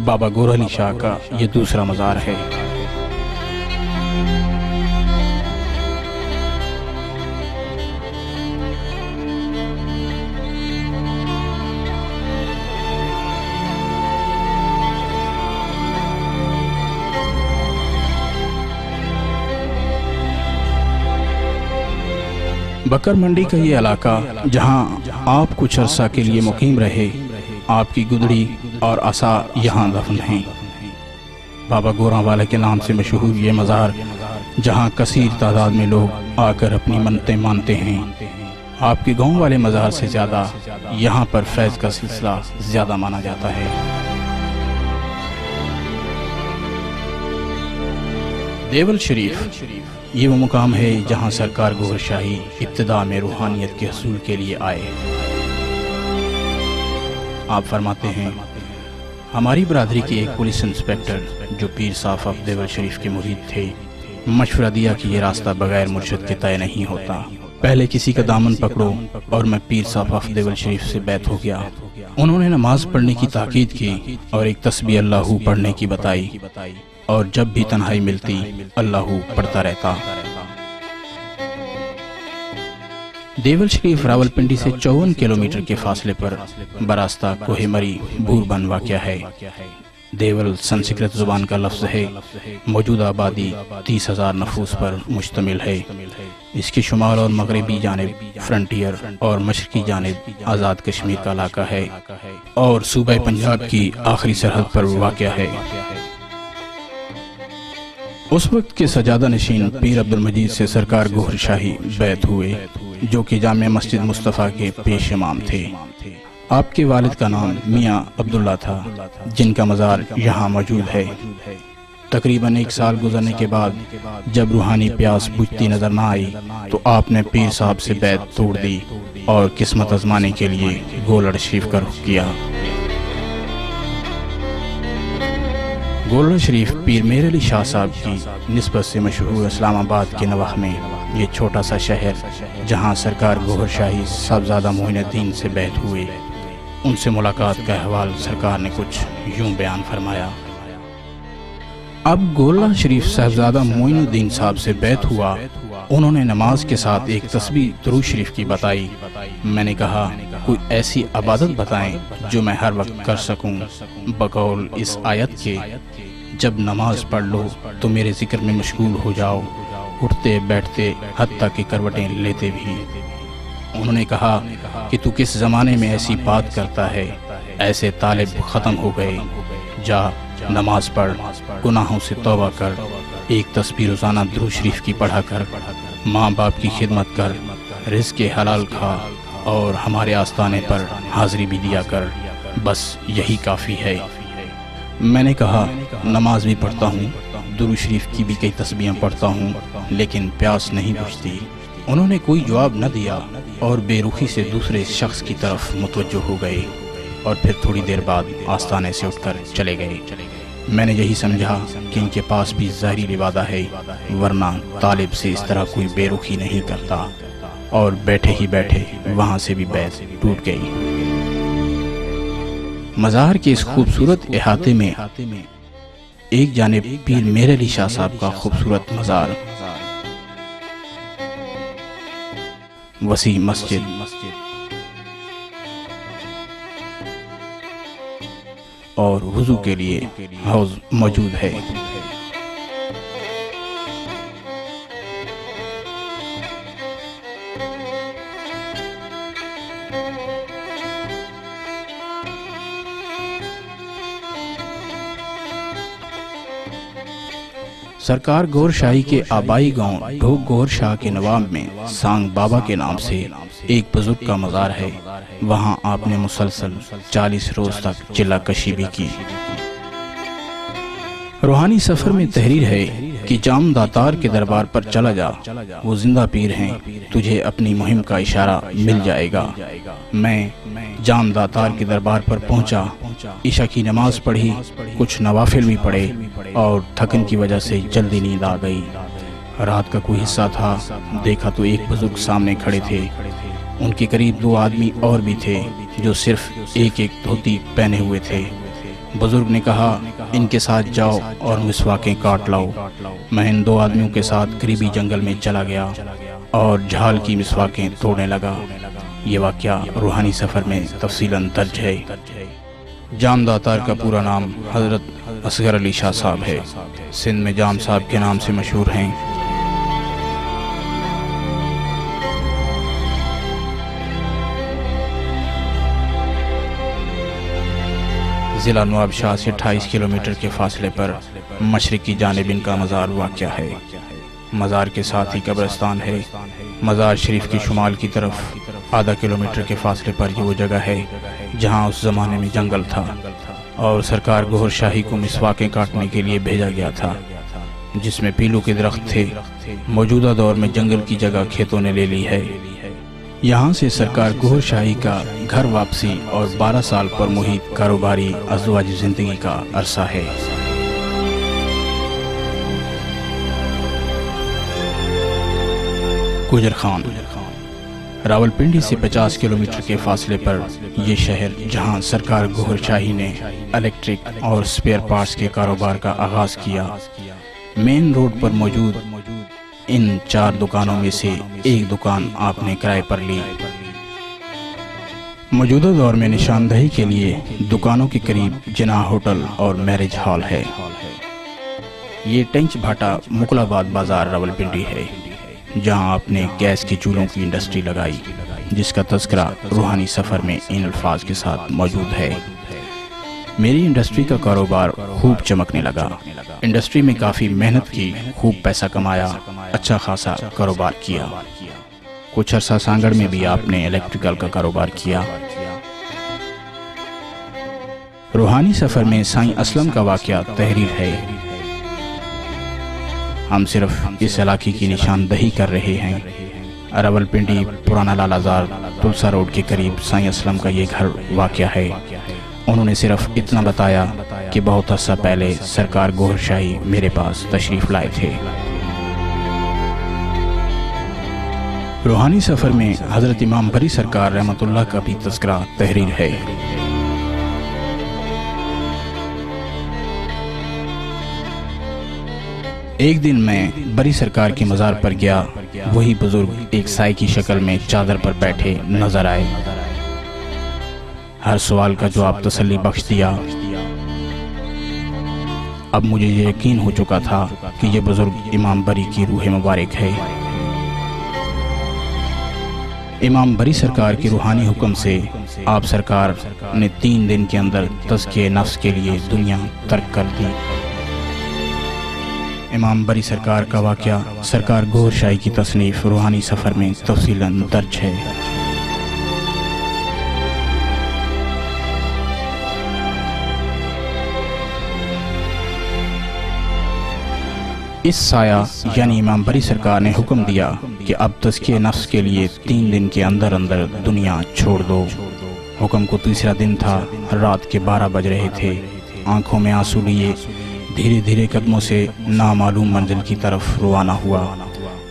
بابا گور علی شاہ کا یہ دوسرا مزار ہے۔ بکر منڈی کا یہ علاقہ جہاں آپ کچھ عرصہ کے لیے مقیم رہے، آپ کی گدڑی اور عصا یہاں دفن ہیں۔ بابا گوراں والے کے نام سے مشہور یہ مزار جہاں کثیر تعداد میں لوگ آ کر اپنی منتیں مانتے ہیں، آپ کے گاؤں والے مزار سے زیادہ یہاں پر فیض کا سلسلہ زیادہ مانا جاتا ہے۔ دیول شریف یہ وہ مقام ہے جہاں سرکار گوھر شاہی ابتدا میں روحانیت کے حصول کے لیے آئے۔ آپ فرماتے ہیں، ہماری برادری کے ایک پولیس انسپیکٹر جو پیر صاحب آف دیول شریف کے مرید تھے، مشورہ دیا کہ یہ راستہ بغیر مرشد کے طے نہیں ہوتا، پہلے کسی کا دامن پکڑو، اور میں پیر صاحب آف دیول شریف سے بیعت ہو گیا۔ انہوں نے نماز پڑھنے کی تاکید کی اور ایک تسبیح اللہ پڑھنے کی بتائی، اور جب بھی تنہائی ملتی اللہ پڑھتا رہتا۔ دیول شریف راولپنڈی سے 54 کلومیٹر کے فاصلے پر براستہ کوہ مری بھوربن واقع ہے۔ دیول سنسکرت زبان کا لفظ ہے، موجودہ آبادی 30,000 نفوس پر مشتمل ہے۔ اس کی شمال اور مغربی جانب فرنٹیئر اور مشرقی جانب آزاد کشمیر کا علاقہ ہے، اور صوبہ پنجاب کی آخری سرحد پر واقع ہے۔ اس وقت کے سجادہ نشین پیر عبدالمجید سے سرکار گوھر شاہی بیعت ہوئے، جو کہ جامع مسجد مصطفیٰ کے پیش امام تھے۔ آپ کے والد کا نام میاں عبداللہ تھا، جن کا مزار یہاں موجود ہے۔ تقریباً 1 سال گزرنے کے بعد جب روحانی پیاس بجھتی نظر نہ آئی تو آپ نے پیر صاحب سے بیعت توڑ دی اور قسمت آزمانے کے لیے گولڑ شریف کا رخ کیا۔ گولڑ شریف پیر میر علی شاہ صاحب کی نسبت سے مشہور اسلام آباد کے نواح میں یہ چھوٹا سا شہر جہاں سرکار گوھر شاہی صاحبزادہ معین الدین سے بیعت ہوئے، ان سے ملاقات کا احوال سرکار نے کچھ یوں بیان فرمایا۔ اب گولڑ شریف صاحبزادہ معین الدین صاحب سے بیعت ہوا، انہوں نے نماز کے ساتھ ایک تسبیح درود شریف کی بتائی۔ میں نے کہا کوئی ایسی عبادت بتائیں جو میں ہر وقت کر سکوں، بقول اس آیت کے جب نماز پڑھ لو تو میرے ذکر میں مشغول ہو جاؤ، اٹھتے بیٹھتے حتیٰ کہ کروٹیں لیتے بھی۔ انہوں نے کہا کہ تو کس زمانے میں ایسی بات کرتا ہے، ایسے طالب ختم ہو گئے، جا نماز پڑھ، گناہوں سے توبہ کر، ایک تسبیح روزانہ درود شریف کی پڑھا کر، ماں باپ کی خدمت کر، رزق حلال کھا، اور ہمارے آستانے پر حاضری بھی دیا کر، بس یہی کافی ہے۔ میں نے کہا نماز بھی پڑھتا ہوں، درود شریف کی بھی کئی تسبیحیں پڑھتا ہوں، لیکن پیاس نہیں بجھتی۔ انہوں نے کوئی جواب نہ دیا اور بے رخی سے دوسرے شخص کی طرف متوجہ ہو گئے، اور پھر تھوڑی دیر بعد آستانے سے اٹھ کر چلے گئے۔ میں نے یہی سمجھا کہ ان کے پاس بھی ظاہری روادہ ہے، ورنہ طالب سے اس طرح کوئی بے رخی نہیں کرتا، اور بیٹھے ہی بیٹھے وہاں سے بھی بیعت ٹوٹ گئی۔ مزار کے اس خوبصورت احاطے میں ایک جانب پیر میر علی شاہ صاحب کا خوبصورت مزار، وسیع مسجد، اور وضو کے لیے حوض موجود ہے۔ سرکار گوھر شاہی کے آبائی گاؤں ڈھوک گوھر شاہ کے نواب میں سانگ بابا کے نام سے ایک بزرگ کا مزار ہے۔ وہاں آپ نے مسلسل 40 روز تک چلہ کشی بھی کی۔ روحانی سفر میں تحریر ہے کہ جام داتار کے دربار پر چلا جا، وہ زندہ پیر ہیں، تجھے اپنی مہم کا اشارہ مل جائے گا۔ میں جام داتار کے دربار پر پہنچا، عشاء کی نماز پڑھی، کچھ نوافل بھی پڑھے، اور تھکن کی وجہ سے جلدی نیند آ گئی۔ رات کا کوئی حصہ تھا، دیکھا تو ایک بزرگ سامنے کھڑے تھے، ان کے قریب 2 آدمی اور بھی تھے جو صرف ایک دھوتی پہنے ہوئے تھے۔ بزرگ نے کہا ان کے ساتھ جاؤ اور مسواکیں کاٹ لاؤ۔ میں ان دو آدمیوں کے ساتھ قریبی جنگل میں چلا گیا اور جھال کی مسواکیں توڑنے لگا۔ یہ واقعہ روحانی سفر میں تفصیلاً درج ہے۔ جام داتار کا پورا نام حضرت اصغر علی شاہ صاحب ہے۔ سندھ میں جام صاحب کے نام سے مشہور ہیں۔ ضلع نواب شاہ سے 28 کلومیٹر کے فاصلے پر مشرق کی جانب ان کا مزار واقع ہے۔ مزار کے ساتھ ہی قبرستان ہے۔ مزار شریف کی شمال کی طرف آدھا کلومیٹر کے فاصلے پر یہ وہ جگہ ہے جہاں اس زمانے میں جنگل تھا اور سرکار گوھر شاہی کو مسواکیں کاٹنے کے لیے بھیجا گیا تھا، جس میں پیلو کے درخت تھے۔ موجودہ دور میں جنگل کی جگہ کھیتوں نے لے لی ہے۔ یہاں سے سرکار گوھر شاہی کا گھر واپسی اور 12 سال پر محیط کاروباری ازدواجی زندگی کا عرصہ ہے۔ گجر خان راولپنڈی سے 50 کلومیٹر کے فاصلے پر یہ شہر جہاں سرکار گوھر شاہی نے الیکٹرک اور سپیئر پارٹس کے کاروبار کا آغاز کیا۔ مین روڈ پر موجود ان 4 دکانوں میں سے ایک دکان آپ نے کرائے پر لی۔ موجودہ دور میں نشاندہی کے لیے دکانوں کے قریب جناح ہوٹل اور میرج ہال ہے۔ یہ ٹینچ بھاٹا مقلاباد بازار راولپنڈی ہے جہاں آپ نے گیس کے چولہوں کی انڈسٹری لگائی، جس کا تذکرہ روحانی سفر میں ان الفاظ کے ساتھ موجود ہے۔ میری انڈسٹری کا کاروبار خوب چمکنے لگا۔ انڈسٹری میں کافی محنت کی، خوب پیسہ کمایا، اچھا خاصا کاروبار کیا۔ کچھ عرصہ سانگڑ میں بھی آپ نے الیکٹریکل کا کاروبار کیا۔ روحانی سفر میں سائیں اسلم کا واقعہ تحریر ہے۔ ہم صرف اس علاقے کی نشاندہی کر رہے ہیں۔ راولپنڈی پرانا لال آزار تلسا روڈ کے قریب سائیں اسلم کا یہ گھر واقع ہے۔ انہوں نے صرف اتنا بتایا کہ بہت عرصہ پہلے سرکار گوھر شاہی میرے پاس تشریف لائے تھے۔ روحانی سفر میں حضرت امام بری سرکار رحمت اللہ کا بھی تذکرہ تحریر ہے۔ ایک دن میں بری سرکار کے مزار پر گیا۔ وہی بزرگ ایک سائے کی شکل میں چادر پر بیٹھے نظر آئے۔ ہر سوال کا جواب تسلی بخش دیا۔ اب مجھے یہ یقین ہو چکا تھا کہ یہ بزرگ امام بری کی روح مبارک ہے۔ امام بری سرکار کے روحانی حکم سے آپ سرکار نے 3 دن کے اندر تزکیہ نفس کے لیے دنیا ترک کر دی۔ امام بری سرکار کا واقعہ سرکار گوھر شاہی کی تصنیف روحانی سفر میں تفصیلاً درج ہے۔ اس سایہ یعنی امام بری سرکار نے حکم دیا کہ اب تزکیہ نفس کے لیے 3 دن کے اندر اندر دنیا چھوڑ دو۔ حکم کو تیسرا دن تھا۔ رات کے 12 بج رہے تھے۔ آنکھوں میں آنسو لیے دھیرے دھیرے قدموں سے نامعلوم منزل کی طرف روانہ ہوا۔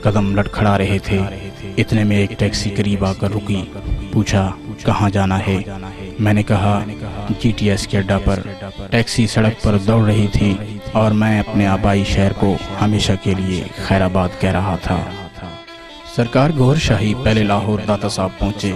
قدم لڑکھڑا رہے تھے۔ اتنے میں ایک ٹیکسی قریب آ کر رکی۔ پوچھا کہاں جانا ہے؟ میں نے کہا GTS کے اڈا پر۔ ٹیکسی سڑک پر دوڑ رہی تھی اور میں اپنے آبائی شہر کو ہمیشہ کے لیے خیر آباد کہہ رہا تھا۔ سرکار گوھر شاہی پہلے لاہور داتا صاحب پہنچے۔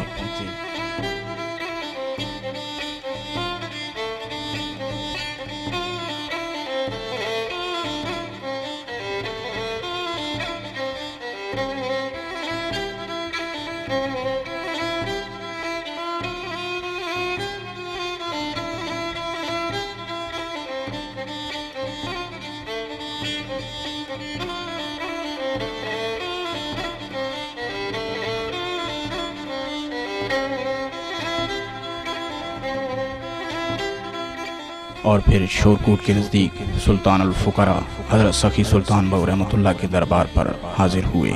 اور پھر شورکوٹ کے نزدیک سلطان الفقراء حضرت سخی سلطان بہو رحمت اللہ کے دربار پر حاضر ہوئے۔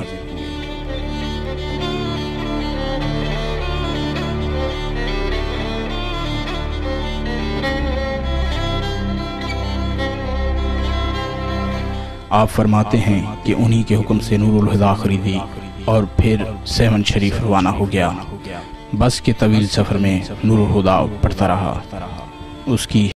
آپ فرماتے ہیں کہ انہی کے حکم سے نور الہدا خریدی اور پھر 7 شریف روانہ ہو گیا۔ بس کے طویل سفر میں نور الہدا پڑھتا رہا۔ اس کی